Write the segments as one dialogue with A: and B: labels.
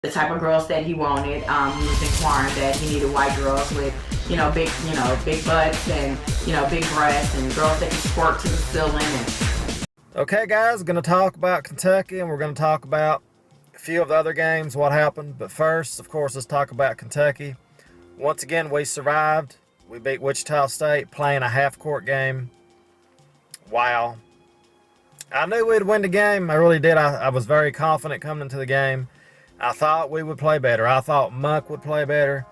A: the type of girls that he wanted. He was inquiring that he needed white girls with, big butts and, big breasts and girls that can squirt to the ceiling.
B: Okay, guys, going to talk about Kentucky, and we're going to talk about a few of the other games, what happened. But first, of course, let's talk about Kentucky. Once again, we survived. We beat Wichita State playing a half-court game. Wow. I knew we'd win the game. I really did. I was very confident coming into the game. I thought we would play better. I thought Monk would play better.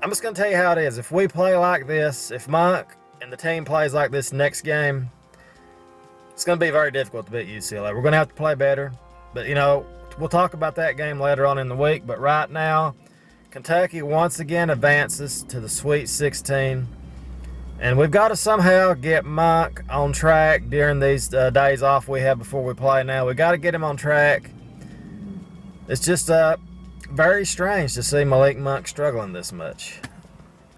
B: I'm just going to tell you how it is. If we play like this, if Monk and the team plays like this next game, it's going to be very difficult to beat UCLA. We're going to have to play better. But, we'll talk about that game later on in the week. But right now, Kentucky once again advances to the Sweet 16. And we've got to somehow get Monk on track during these days off we have before we play now. We've got to get him on track. It's just very strange to see Malik Monk struggling this much.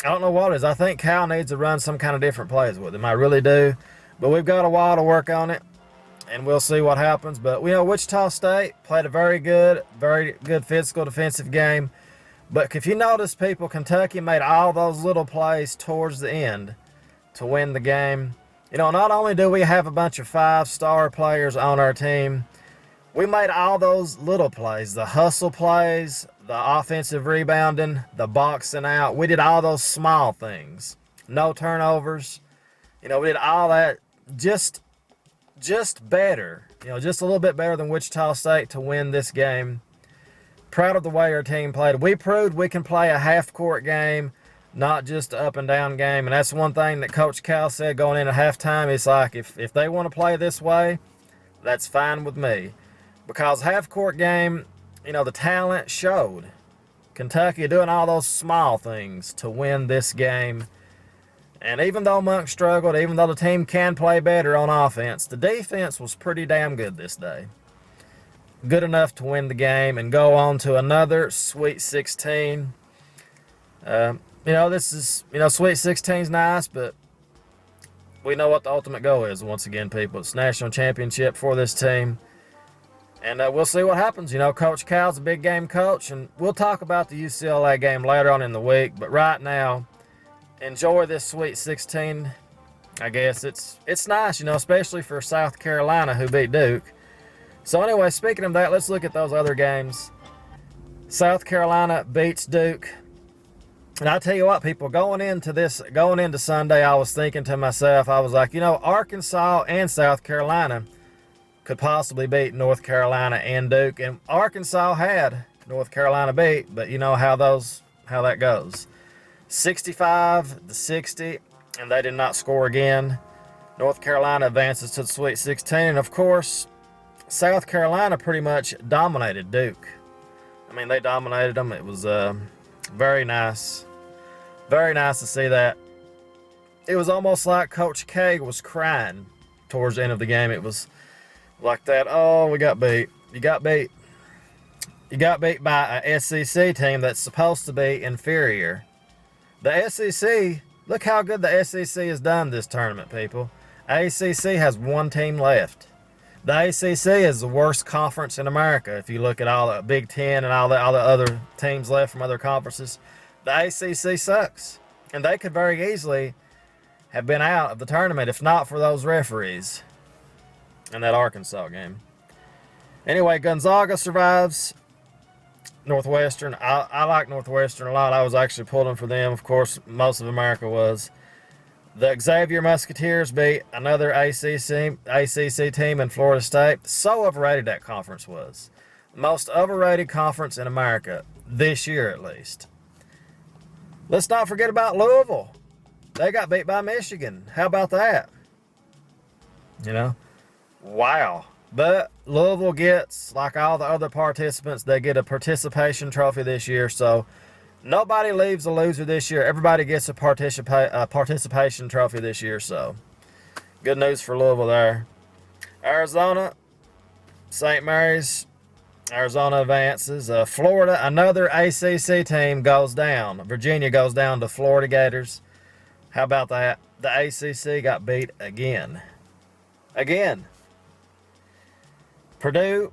B: I don't know what it is. I think Cal needs to run some kind of different plays with him. I really do. But we've got a while to work on it, and we'll see what happens. But Wichita State played a very good physical defensive game. But if you notice, people, Kentucky made all those little plays towards the end to win the game. Not only do we have a bunch of five-star players on our team, we made all those little plays, the hustle plays, the offensive rebounding, the boxing out. We did all those small things. No turnovers. We did all that just better. Just a little bit better than Wichita State to win this game. Proud of the way our team played. We proved we can play a half-court game, not just an up-and-down game. And that's one thing that Coach Cal said going into halftime. He's like, if they want to play this way, that's fine with me. Because half-court game, the talent showed. Kentucky doing all those small things to win this game. And even though Monk struggled, even though the team can play better on offense, the defense was pretty damn good this day. Good enough to win the game and go on to another Sweet 16. This is, Sweet 16's nice, but we know what the ultimate goal is once again, people. It's national championship for this team. And we'll see what happens. Coach Cal's a big game coach, and we'll talk about the UCLA game later on in the week. But right now, enjoy this Sweet 16. I guess it's nice, especially for South Carolina, who beat Duke. So anyway, speaking of that, let's look at those other games. South Carolina beats Duke. And I tell you what, people, going into Sunday, I was thinking to myself, I was like, Arkansas and South Carolina could possibly beat North Carolina and Duke. And Arkansas had North Carolina beat, but you know how that goes. 65-60, and they did not score again. North Carolina advances to the Sweet 16, and of course, South Carolina pretty much dominated Duke. They dominated them. It was very nice. Very nice to see that. It was almost like Coach K was crying towards the end of the game. It was like that. Oh, we got beat. You got beat. You got beat by a SEC team that's supposed to be inferior. The SEC, look how good the SEC has done this tournament, people. ACC has one team left. The ACC is the worst conference in America. If you look at all the Big Ten and all the other teams left from other conferences, the ACC sucks. And they could very easily have been out of the tournament if not for those referees in that Arkansas game. Anyway, Gonzaga survives. Northwestern. I like Northwestern a lot. I was actually pulling for them. Of course, most of America was. The Xavier Musketeers beat another ACC team in Florida State. So overrated that conference was. Most overrated conference in America, this year at least. Let's not forget about Louisville. They got beat by Michigan. How about that? Wow. But Louisville gets, like all the other participants, they get a participation trophy this year. So nobody leaves a loser this year. Everybody gets a participation trophy this year. So good news for Louisville there. Arizona, St. Mary's, Arizona advances. Florida, another ACC team goes down. Virginia goes down to Florida Gators. How about that? The ACC got beat again. Purdue,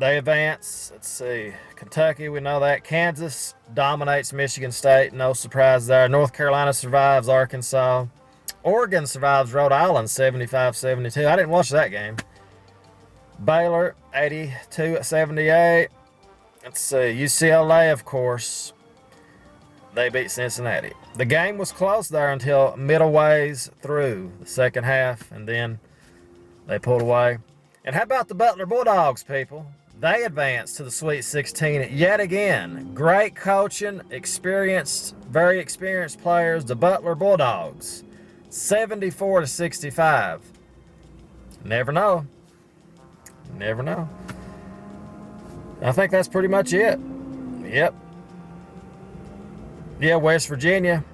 B: they advance. Let's see. Kentucky, we know that. Kansas dominates Michigan State. No surprise there. North Carolina survives Arkansas. Oregon survives Rhode Island 75-72. I didn't watch that game. Baylor 82-78. Let's see. UCLA, of course, they beat Cincinnati. The game was close there until middle ways through the second half, and then they pulled away. And how about the Butler Bulldogs, people? They advanced to the Sweet 16 yet again. Great coaching, very experienced players. The Butler Bulldogs, 74-65. Never know. Never know. I think that's pretty much it. Yep. Yeah, West Virginia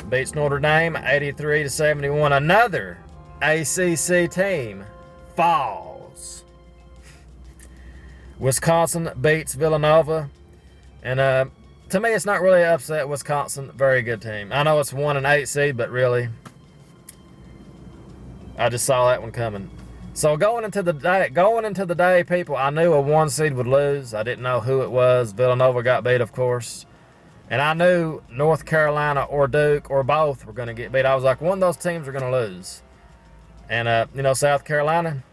B: beats Notre Dame 83-71. Another ACC team falls. Wisconsin beats Villanova. And to me, it's not really upset. Wisconsin, very good team. I know it's 1-8 seed, but really, I just saw that one coming. So going into the day, people, I knew a 1 seed would lose. I didn't know who it was. Villanova got beat, of course. And I knew North Carolina or Duke or both were going to get beat. I was like, one of those teams are going to lose. And, South Carolina,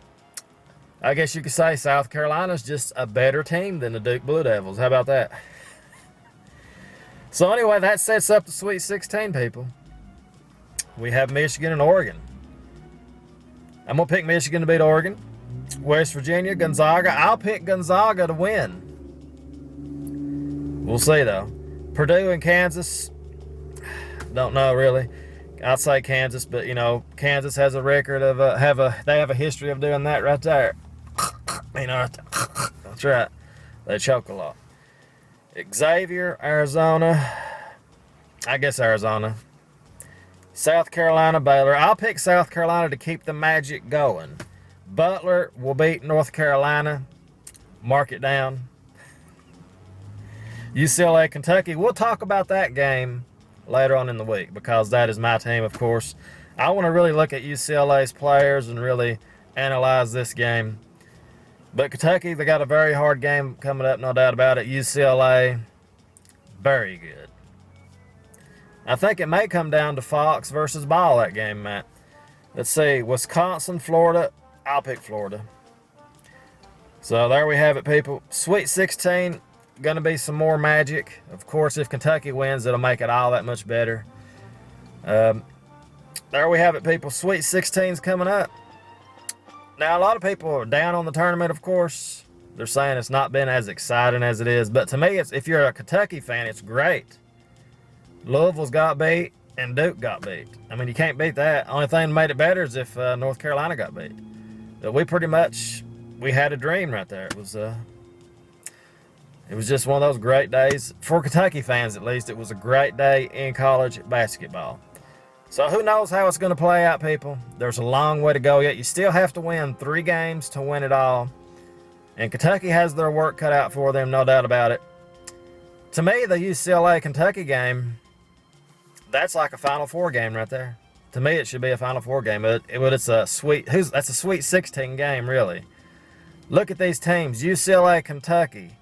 B: I guess you could say South Carolina's just a better team than the Duke Blue Devils. How about that? So anyway, that sets up the Sweet 16, people. We have Michigan and Oregon. I'm going to pick Michigan to beat Oregon. West Virginia, Gonzaga. I'll pick Gonzaga to win. We'll see, though. Purdue and Kansas. Don't know, really. I'd say Kansas, but, Kansas has a record of, they have a history of doing that right there. That's right. They choke a lot. Xavier, Arizona. I guess Arizona. South Carolina, Baylor. I'll pick South Carolina to keep the magic going. Butler will beat North Carolina. Mark it down. UCLA, Kentucky. We'll talk about that game later on in the week because that is my team, of course. I want to really look at UCLA's players and really analyze this game. But Kentucky, they got a very hard game coming up, no doubt about it. UCLA, very good. I think it may come down to Fox versus Ball, that game, Matt. Let's see. Wisconsin, Florida. I'll pick Florida. So there we have it, people. Sweet 16, going to be some more magic. Of course, if Kentucky wins, it'll make it all that much better. There we have it, people. Sweet 16's coming up. Now, a lot of people are down on the tournament, of course. They're saying it's not been as exciting as it is. But to me, if you're a Kentucky fan, it's great. Louisville's got beat and Duke got beat. I mean, you can't beat that. Only thing that made it better is if North Carolina got beat. But we had a dream right there. It was just one of those great days. For Kentucky fans, at least, it was a great day in college basketball. So who knows how it's going to play out, people. There's a long way to go yet. You still have to win 3 games to win it all. And Kentucky has their work cut out for them, no doubt about it. To me, the UCLA-Kentucky game, that's like a Final Four game right there. To me, it should be a Final Four game. That's a Sweet 16 game, really. Look at these teams. UCLA, Kentucky.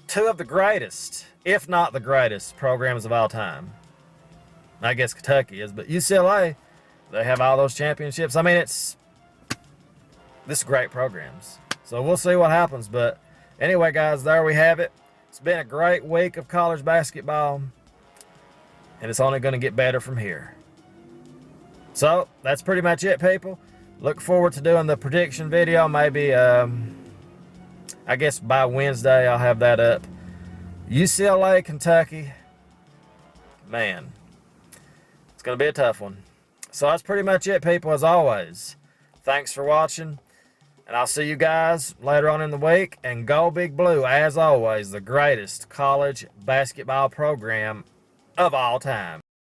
B: 2 of the greatest, if not the greatest, programs of all time. I guess Kentucky is, but UCLA, they have all those championships. I mean, this is great programs. So we'll see what happens. But anyway, guys, there we have it. It's been a great week of college basketball, and it's only going to get better from here. So that's pretty much it, people. Look forward to doing the prediction video. Maybe, I guess by Wednesday I'll have that up. UCLA, Kentucky. Man, it's going to be a tough one. So that's pretty much it, people, as always. Thanks for watching, and I'll see you guys later on in the week. And go Big Blue, as always, the greatest college basketball program of all time.